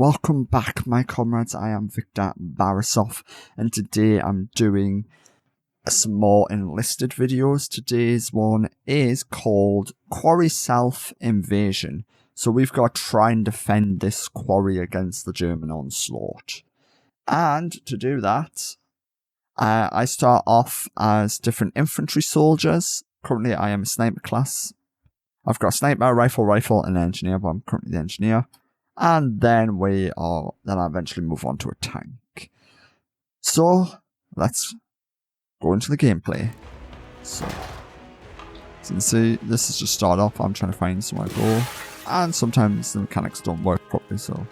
welcome back my comrades, I am Victor Borisov and today I'm doing some more Enlisted videos. Today's one is called Quarry South Invasion. So we've got to try and defend this quarry against the German onslaught. And to do that, I start off as different infantry soldiers. Currently I am a sniper class. I've got a sniper, rifle, and engineer, but I'm currently the engineer. And then I eventually move on to a tank. So let's go into the gameplay. So as you can see, this is just start off. I'm trying to find somewhere to go, and sometimes the mechanics don't work properly. So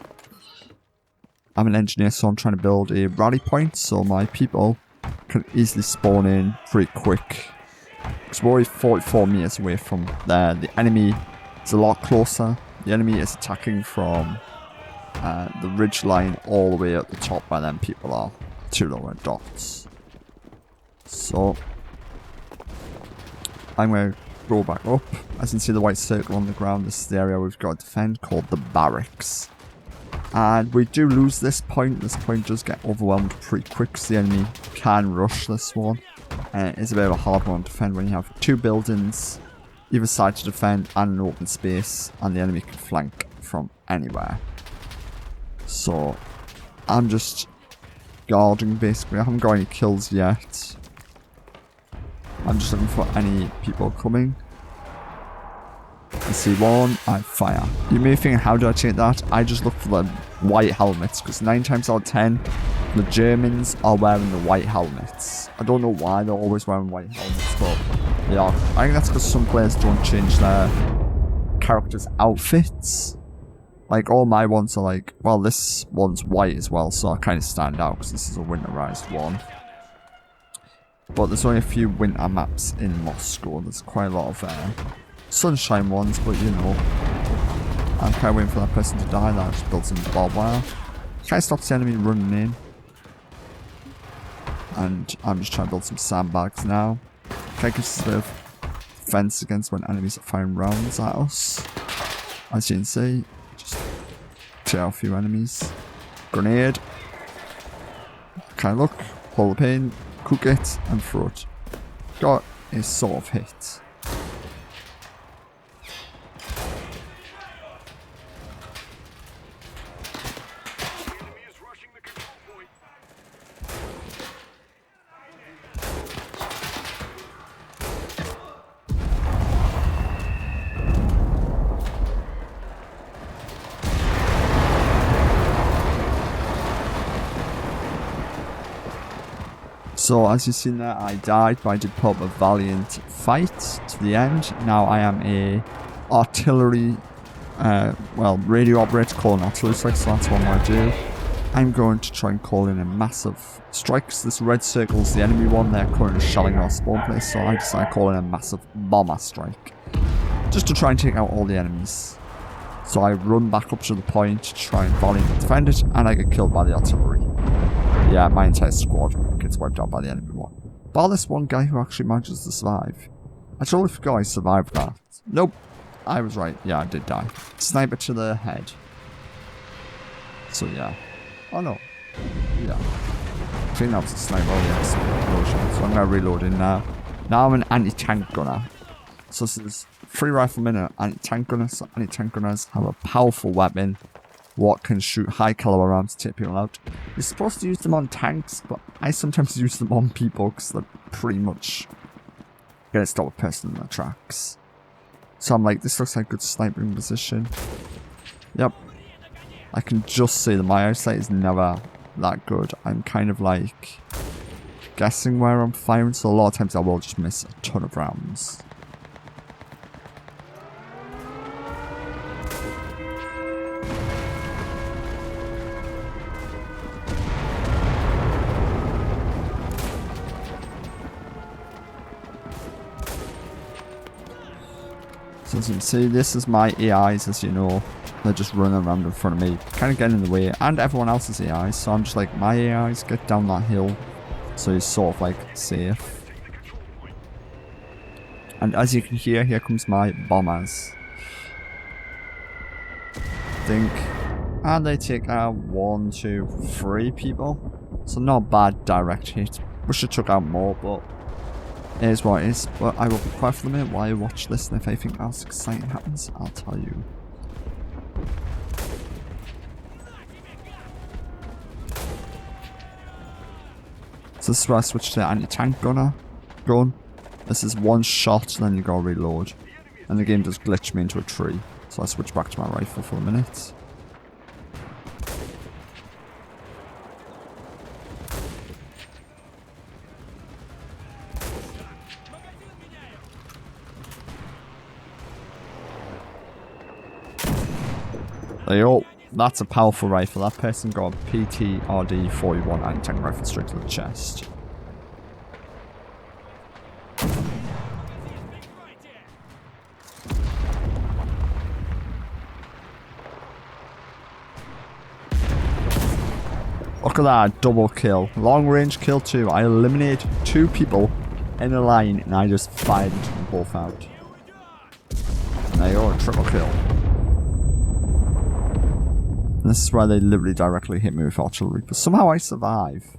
I'm an engineer, so I'm trying to build a rally point so my people can easily spawn in pretty quick. Because we're already 44 meters away from there. The enemy is a lot closer. The enemy is attacking from the ridge line all the way at the top where them people are. 2 lower dots. So I'm going to go back up. As you can see the white circle on the ground, this is the area we've got to defend called the barracks. And we do lose this point. This point does get overwhelmed pretty quick because the enemy can rush this one. And it's a bit of a hard one to defend when you have 2 buildings either side to defend and an open space, and the enemy can flank from anywhere. So I'm just guarding basically. I haven't got any kills yet. I'm just looking for any people coming. I see one, I fire. You may think, how do I change that? I just look for the white helmets, because 9 times out of 10 the Germans are wearing the white helmets. I don't know why they're always wearing white helmets, but they are. I think that's because some players don't change their characters' outfits. Like, all my ones are like, well, this one's white as well, so I kind of stand out because this is a winterized one. But there's only a few winter maps in Moscow. There's quite a lot of sunshine ones, but you know, I'm kind of waiting for that person to die. That just builds some barbed wire. Kind of stops the enemy running in. And I'm just trying to build some sandbags now. Kind of gives us a bit of defense against when enemies are firing rounds at us. As you can see, just tear out a few enemies. Grenade. Kind of look, pull the pin, cook it, and throw it. Got a sort of hit. So as you've seen there, I died, but I did put up a valiant fight to the end. Now I am a artillery, radio operator calling artillery strike, so that's what I'm going to do. I'm going to try and call in a massive strike, because this red circle is the enemy one. They're currently shelling our spawn place, so I decide to call in a massive bomber strike. Just to try and take out all the enemies. So I run back up to the point to try and valiantly defend it, and I get killed by the artillery. Yeah, my entire squad gets wiped out by the enemy one. Bar this one guy who actually manages to survive. I totally forgot I survived that. Nope. I was right. Yeah, I did die. Sniper to the head. So yeah. Oh no. Yeah. I think that was a sniper. Oh yes. So I'm going to reload in now. Now I'm an anti-tank gunner. So this is 3 riflemen and anti-tank gunners. So anti-tank gunners have a powerful weapon. What can shoot high caliber rounds to take people out. You're supposed to use them on tanks, but I sometimes use them on people because they're pretty much gonna stop a person in their tracks. So I'm like, this looks like a good sniping position. Yep. I can just see that my eyesight is never that good. I'm kind of like guessing where I'm firing, so a lot of times I will just miss a ton of rounds. So as you can see, this is my AIs, as you know. They're just running around in front of me, kind of getting in the way, and everyone else's AIs. So I'm just like, my AIs get down that hill, so he's sort of like safe. And as you can hear, here comes my bombers. I think And they take out 1, 2, 3 people. So not bad direct hit. Wish I took out more, but it is what it is. But I will be quiet for a minute while I watch this, and if anything else exciting happens, I'll tell you. So this is where I switch to anti-tank gun. This is one shot, then you gotta reload. And the game does glitch me into a tree. So I switch back to my rifle for a minute. There you go. That's a powerful rifle. That person got a PTRD 41 anti-tank rifle straight to the chest. Look at that, double kill. Long range kill too. I eliminated 2 people in a line and I just fired them both out. And there you go, a triple kill. And this is where they literally directly hit me with artillery, but somehow I survive.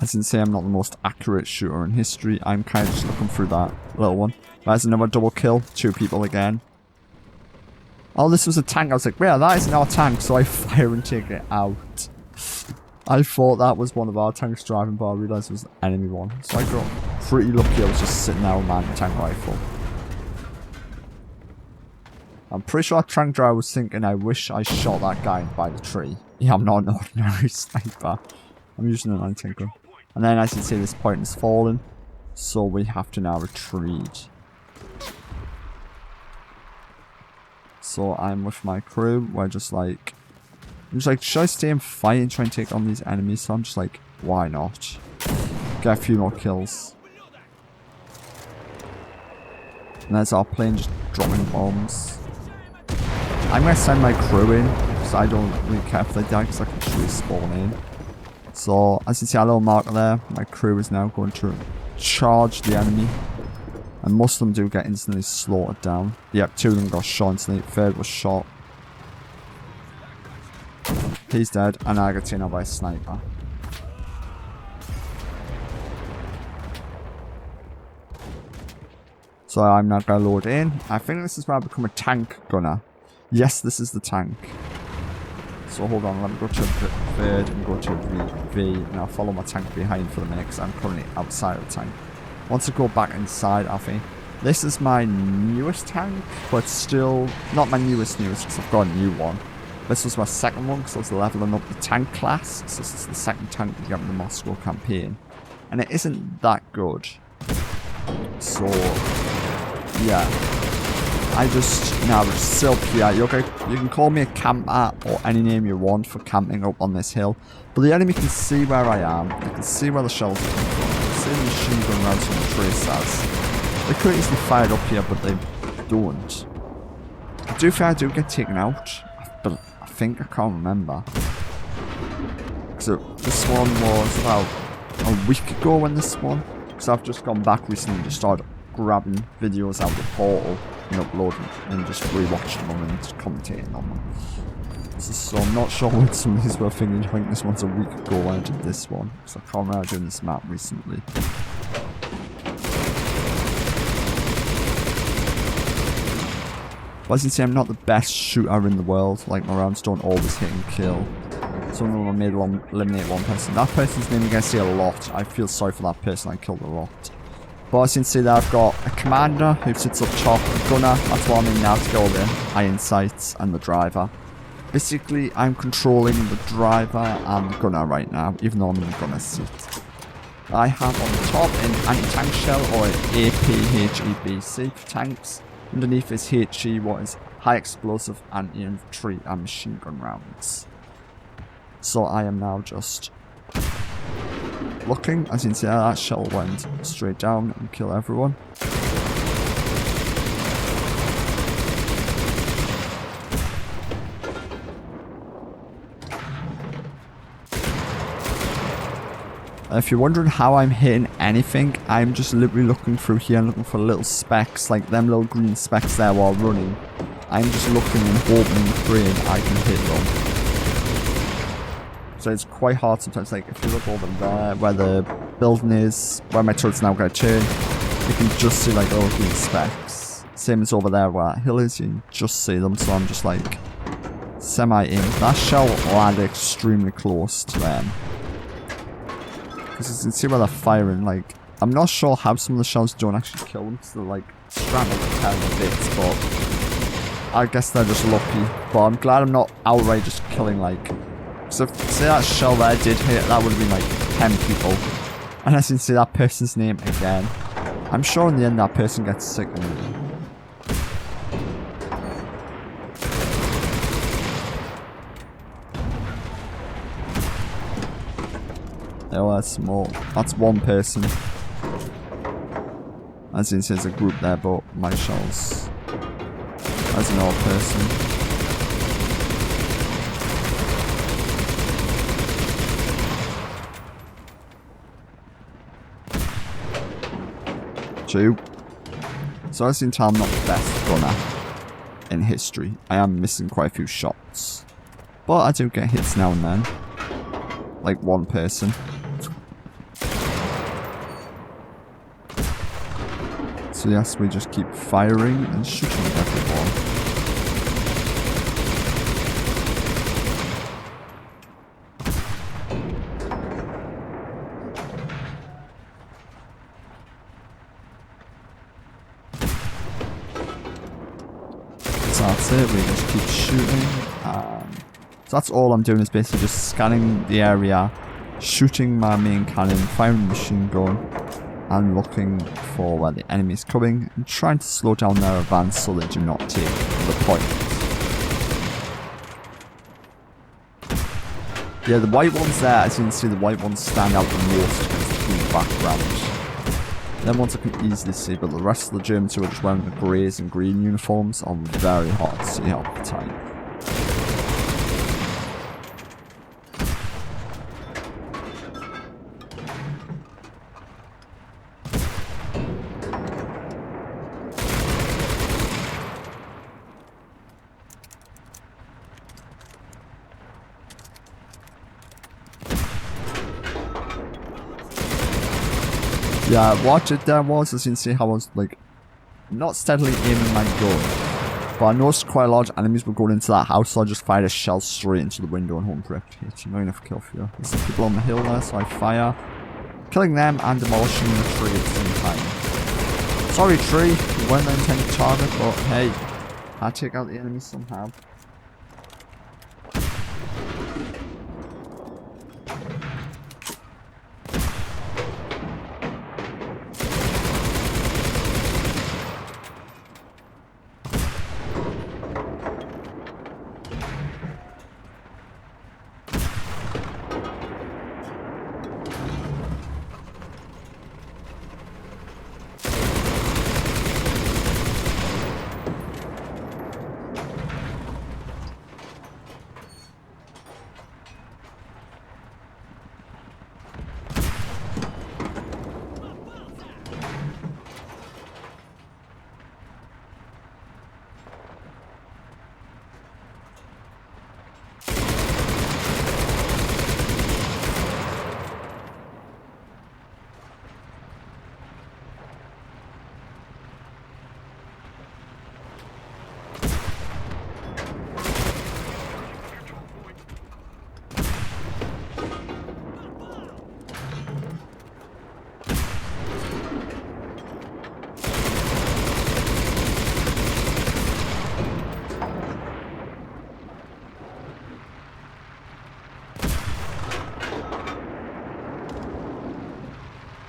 As you can see, I'm not the most accurate shooter in history. I'm kind of just looking through that little one. There's another double kill. 2 people again. Oh, this was a tank. I was like, yeah, that isn't our tank. So I fire and take it out. I thought that was one of our tanks driving, but I realised it was an enemy one. So I got pretty lucky. I was just sitting there with my tank rifle. I'm pretty sure that tank driver was thinking, I wish I shot that guy by the tree. Yeah, I'm not an ordinary sniper. I'm using an anti-tank gun. And then as you see, this point is fallen. So we have to now retreat. So I'm with my crew. We're just like... I'm just like, should I stay and fight and try and take on these enemies? So I'm just like, why not? Get a few more kills. And there's our plane just dropping bombs. I'm going to send my crew in. Because I don't really care if they die, because I can just respawn in. So, as you see, our little marker there, my crew is now going to charge the enemy. And most of them do get instantly slaughtered down. Yep, 2 of them got shot instantly. 3rd was shot. He's dead, and I got taken out by a sniper. So I'm now going to load in. I think this is where I become a tank gunner. Yes, this is the tank. So hold on, let me go to third and go to V, and I'll follow my tank behind for the minute because I'm currently outside of the tank. Once I go back inside, I think this is my newest tank, but still not my newest because I've got a new one. This was my second one because I was leveling up the tank class. So this is the second tank we got in the Moscow campaign, and it isn't that good. So yeah. I just, still, yeah, you can call me a camper or any name you want for camping up on this hill. But the enemy can see where I am. They can see where the shells are coming from. They can see the machine gun rounds from the tracers. They could easily fire it up here, but they don't. I do think I do get taken out, but I think I can't remember. So this one was about a week ago when this one, because I've just gone back recently and just started grabbing videos out of the portal and uploading and just rewatching them and just commentating on them. So I'm not sure when some of these were thinking. I think this one's a week ago when I did this one, because I can't remember doing this map recently. But as you can see, I'm not the best shooter in the world. Like, my rounds don't always hit and kill. Some of them are made to eliminate one person. That person's name you're going to see a lot. I feel sorry for that person. I killed a lot. But as you can see there, I've got a commander who sits up top, a gunner, that's what I mean now to get all the iron sights, and the driver. Basically, I'm controlling the driver and the gunner right now, even though I'm in the gunner seat. I have on the top an anti-tank shell, or an APHEBC for tanks. Underneath is HE, what is high explosive anti-infantry and machine gun rounds. So I am now just looking. As you can see, that shell went straight down and killed everyone. If you're wondering how I'm hitting anything, I'm just literally looking through here and looking for little specks, like them little green specks there while running. I'm just looking and hoping and praying I can hit them. So it's quite hard sometimes, like if you look over there where the building is, where my turret's now going to turn, you can just see like little green specks. Same as over there where that hill is, you can just see them, so I'm just like semi-in. That shell landed extremely close to them. Because you can see where they're firing, like, I'm not sure how some of the shells don't actually kill them, because they're like scrambled to tiny bits, but I guess they're just lucky. But I'm glad I'm not outright just killing, like, so if, say that shell there did hit, that would have been like 10 people. And as you can see that person's name again. I'm sure in the end that person gets sick of me. Oh, that's small. That's one person. As you can see, there's a group there, but my shells. That's another person. Two. So as you can tell, I'm not the best gunner in history. I am missing quite a few shots. But I do get hits now and then. Like one person. So yes, we just keep firing and shooting at everyone. So that's it, we just keep shooting. So that's all I'm doing is basically just scanning the area, shooting my main cannon, firing the machine gun, and looking for where the enemy's coming and trying to slow down their advance so they do not take the point. Yeah, the white ones there, as you can see, the white ones stand out the most against the green background. Them ones I can easily see, but the rest of the Germans who are just wearing the greys and green uniforms are very hard to see half the time. Yeah, what I did there was, as you can see how I was like, not steadily aiming my gun, but I noticed quite a lot of enemies were going into that house, so I just fired a shell straight into the window and home for reputation. Not enough kill for you. There's some people on the hill there, so I fire, killing them and demolishing the tree at the same time. Sorry tree, you weren't the intended target, but hey, I take out the enemy somehow.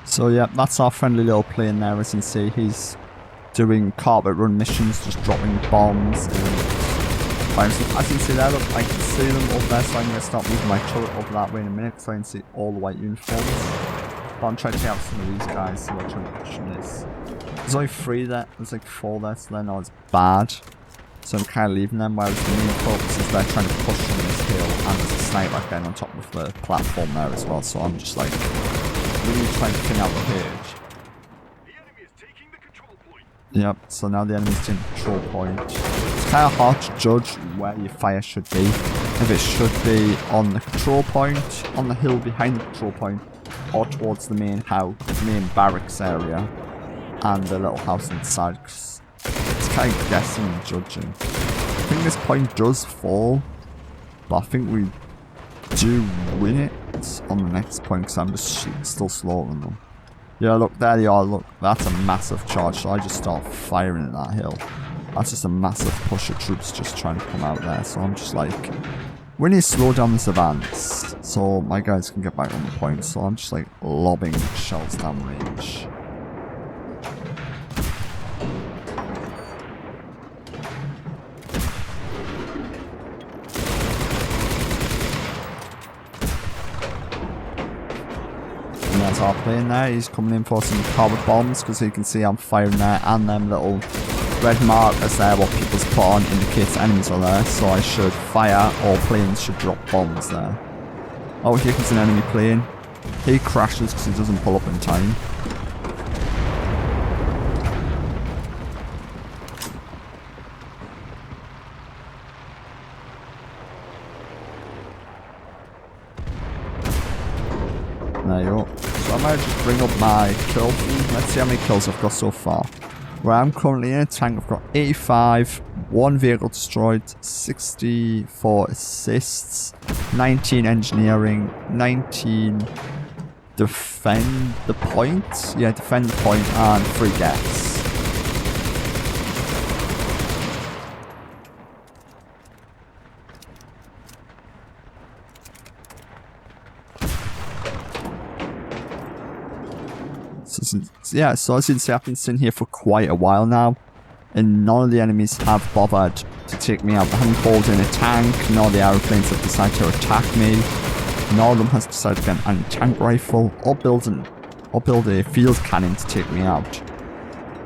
So yeah, that's our friendly little plane there. As you can see, he's doing carpet run missions, just dropping bombs and as you can see there, look, I can see them up there, so I'm going to start moving my turret over that way in a minute so I can see all the white uniforms. But I'm trying to take out some of these guys, so what I'm pushing is. There's only 3 there, there's like 4 there, so they're not as bad. So I'm kind of leaving them, whereas the main focus is they're trying to push on this hill, and there's a sniper again on top of the platform there as well, so I'm just like we need to try and thin out the page. Yep, so now the enemy's taking the control point. It's kind of hard to judge where your fire should be. If it should be on the control point, on the hill behind the control point, or towards the main house, main barracks area, and the little house inside. Cause it's kind of guessing and judging. I think this point does fall, but I think we do win it on the next point because I'm just still slaughtering them. Yeah, look, there they are. Look, that's a massive charge. So I just start firing at that hill. That's just a massive push of troops just trying to come out there. So I'm just like, we need to slow down this advance so my guys can get back on the point. So I'm just like lobbing shells down range. There's our plane there, he's coming in for some carbon bombs because you can see I'm firing there, and them little red markers there what people's put on indicates enemies are there, so I should fire or planes should drop bombs there. Oh, here comes an enemy plane. He crashes because he doesn't pull up in time. There you go. So I might just bring up my kill feed. Let's see how many kills I've got so far. Where I'm currently in a tank, I've got 85, 1 vehicle destroyed, 64 assists, 19 engineering, 19 defend the point. Yeah, defend the point, and 3 deaths. So as you can see, I've been sitting here for quite a while now, and none of the enemies have bothered to take me out. They haven't called in a tank, nor the aeroplanes have decided to attack me, none of them has decided to get an anti-tank rifle, or build a field cannon to take me out.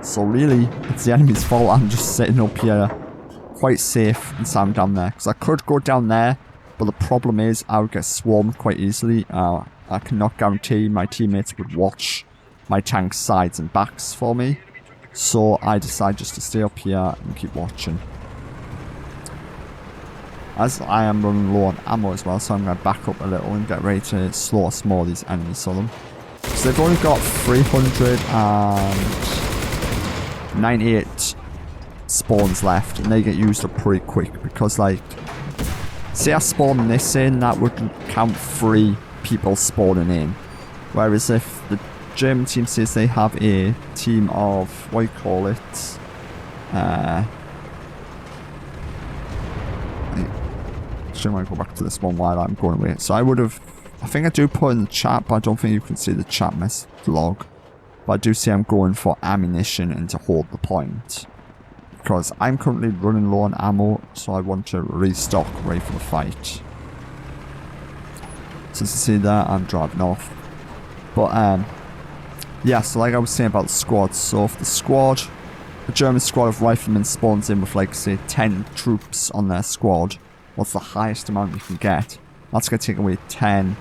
So really, it's the enemy's fault. I'm just sitting up here, quite safe, and so I'm down there. Because I could go down there, but the problem is I would get swarmed quite easily. I cannot guarantee my teammates would watch my tank's sides and backs for me, so I decide just to stay up here and keep watching. As I am running low on ammo as well, so I'm going to back up a little and get ready to slaughter some more of these enemies. So they've only got 398 spawns left, and they get used up pretty quick because, like, say I spawn this in, that would count 3 people spawning in, whereas if the German team says they have a team of, what do you call it, actually I might go back to this one while I'm going away. So I think I do put in the chat, but I don't think you can see the chat message log, but I do see I'm going for ammunition and to hold the point, because I'm currently running low on ammo, so I want to restock ready for the fight. So as you see there, I'm driving off, but yeah, so like I was saying about the squad, so if the German squad of riflemen spawns in with, like, say 10 troops on their squad, what's the highest amount you can get? That's going to take away 10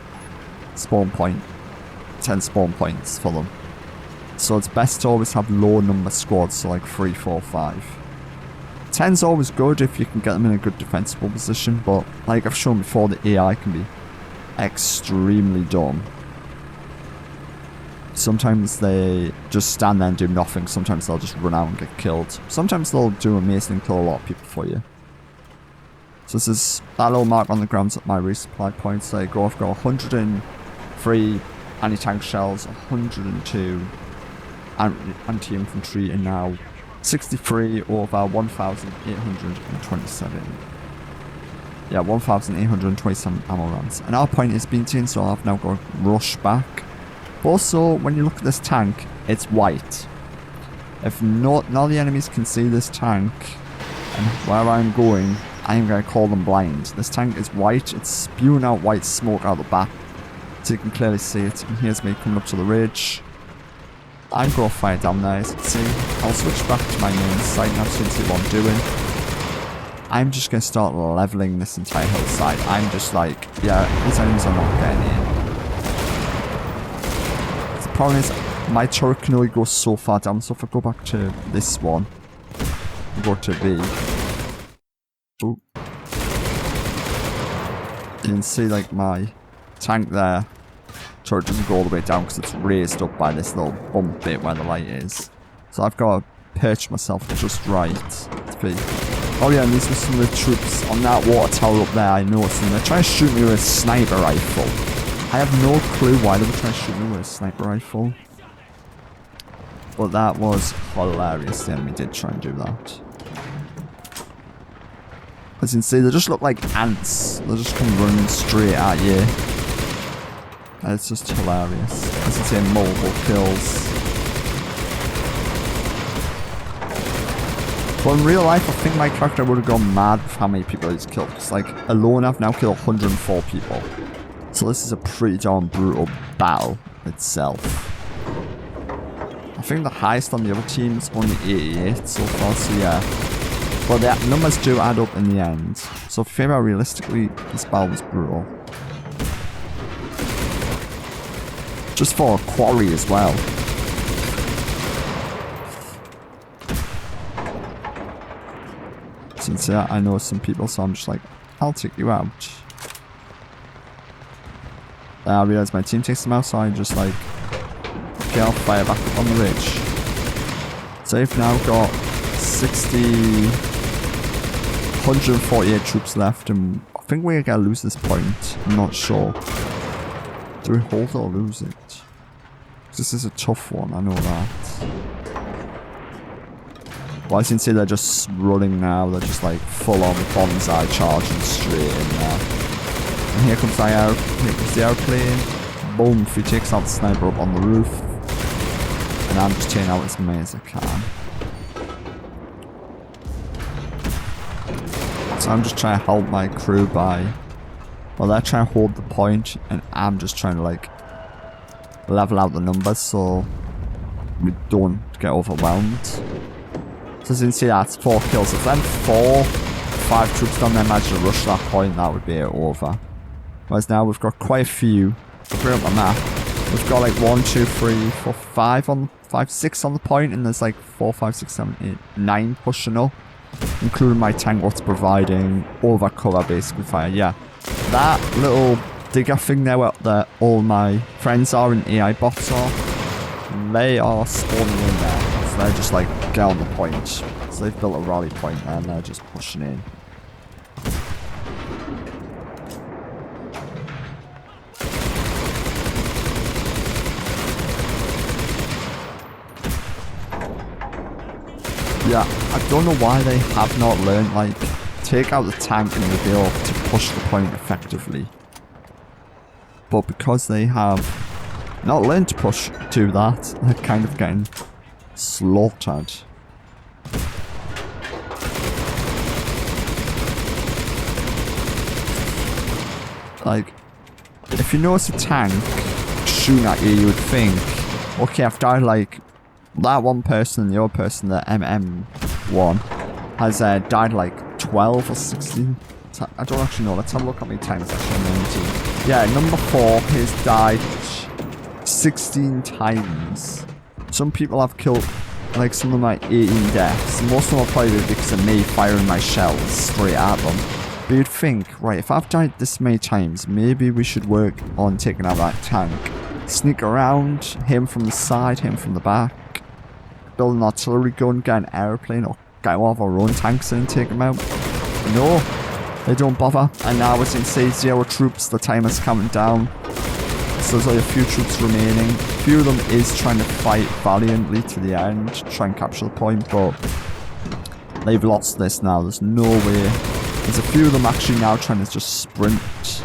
spawn points for them. So it's best to always have low number squads, so like 3, 4, 5. 10's always good if you can get them in a good defensible position, but like I've shown before, the AI can be extremely dumb. Sometimes they just stand there and do nothing. Sometimes they'll just run out and get killed. Sometimes they'll do amazing and kill a lot of people for you. So this is that little mark on the ground at my resupply points. There you go. I've got 103 anti-tank shells, 102 anti-infantry, and now 63 over 1,827. Yeah, 1,827 ammo rounds. And our point is being taken, so I've now got to rush back. But also, when you look at this tank, it's white. If none of the enemies can see this tank and where I'm going, I'm going to call them blind. This tank is white. It's spewing out white smoke out the back, so you can clearly see it. And here's me coming up to the ridge. I'm going to fire down there, as you can see. I'll switch back to my main site now so you can see what I'm doing. I'm just going to start leveling this entire hillside. I'm just like, yeah, these enemies are not getting in. problem is my turret can only go so far down. So if I go back to this one, go to B. Ooh. You can see like my tank there. Turret doesn't go all the way down because it's raised up by this little bump bit where the light is. So I've got to perch myself just right to be. Oh yeah, and these were some of the troops on that water tower up there. I noticed them. They're trying to shoot me with a sniper rifle. I have no clue why they were trying to shoot me with a sniper rifle. But that was hilarious. The enemy did try and do that. As you can see, they just look like ants. They just come running straight at you. And it's just hilarious. As you can see, multiple kills. But in real life, I think my character would have gone mad with how many people he's killed. Because, like, alone I've now killed 104 people. So this is a pretty darn brutal battle itself. I think the highest on the other team is only 88 so far, so yeah. But the numbers do add up in the end. So if you think about realistically, this battle was brutal. Just for a quarry as well. Since I know some people, so I'm just like, I'll take you out. Then I realised my team takes them out, so I just like, okay, I'll fire back up on the ridge. So they've now got 148 troops left, and I think we're gonna lose this point. I'm not sure. Do we hold or lose it? This is a tough one, I know that. Well, as you can see, they're just running now. They're just like full on bonsai charging straight in there. And here comes the airplane. Boom, he takes out the sniper up on the roof. And I'm just taking out as many as I can. So I'm just trying to help my crew by... Well, they're trying to hold the point, and I'm just trying to like level out the numbers so we don't get overwhelmed. So as you can see, that's 4 kills. If then 5 troops down there managed to rush that point, that would be it over. Whereas now we've got quite a few. I'll bring up the map. We've got like 1, 2, 3, 4, 6 on the point, and there's like 4, 5, 6, 7, 8, 9 pushing up, including my tank what's providing over cover basically fire. Yeah, that little digger thing there where all my friends are and AI bots are, they are spawning in there. So they're just like, get on the point. So they've built a rally point there and they're just pushing in. Yeah, I don't know why they have not learned, like, take out the tank and reveal to push the point effectively. But because they have not learned to do that, they're kind of getting slaughtered. Like, if you notice a tank shooting at you, you would think, okay, I've died like that one person and the other person, the MM1, has died like 12 or 16. I don't actually know. Let's have a look at my times actually on the team. Yeah, number 4 has died 16 times. Some people have killed like some of my 18 deaths. Most of them are probably because of me firing my shells straight at them. But you'd think, right, if I've died this many times, maybe we should work on taking out that tank. Sneak around, him from the side, him from the back. Build an artillery gun, get an airplane, or get one of our own tanks in and take them out. No, they don't bother. And now as you can see, 0 troops, the timer's counting down. So there's only a few troops remaining. A few of them is trying to fight valiantly to the end, try and capture the point, but they've lost this now. There's no way. There's a few of them actually now trying to just sprint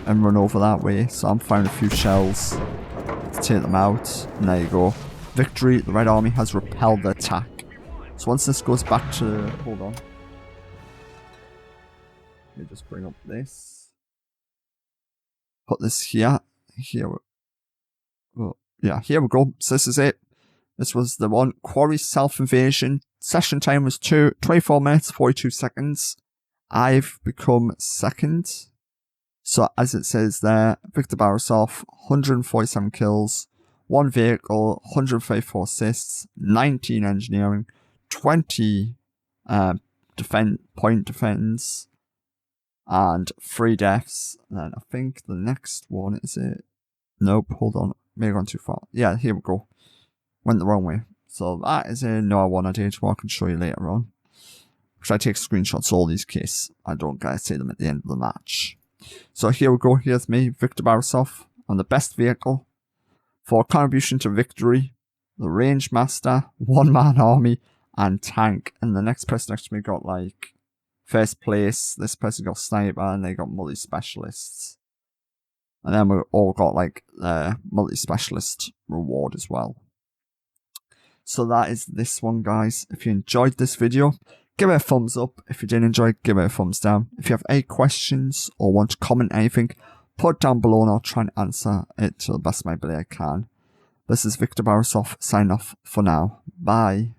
and run over that way. So I'm firing a few shells to take them out. And there you go. Victory. The Red Army has repelled the attack. So once this goes back to... Hold on. Let me just bring up this. Put this here. Here we... Oh, yeah, here we go. So this is it. This was the one. Quarry South Invasion. Session time was 24 minutes, 42 seconds. I've become second. So as it says there, Victor Borisov, 147 kills, 1 vehicle, 154 assists, 19 engineering, 20 point defense, and 3 deaths. And then I think the next one is it. Nope, hold on. Maybe gone too far. Yeah, here we go. Went the wrong way. So that is another one I did, what I can show you later on. Which I take screenshots of all these cases. I don't get to see them at the end of the match. So here we go. Here's me, Victor Borisov, on the best vehicle. For contribution to victory, the Range Master, 1-man army, and tank. And the next person next to me got like first place. This person got sniper, and they got multi-specialists. And then we all got like the multi-specialist reward as well. So that is this one, guys. If you enjoyed this video, give it a thumbs up. If you didn't enjoy it, give it a thumbs down. If you have any questions or want to comment anything, put it down below and I'll try and answer it to the best of my ability I can. This is Victor Borisov, signing off for now. Bye.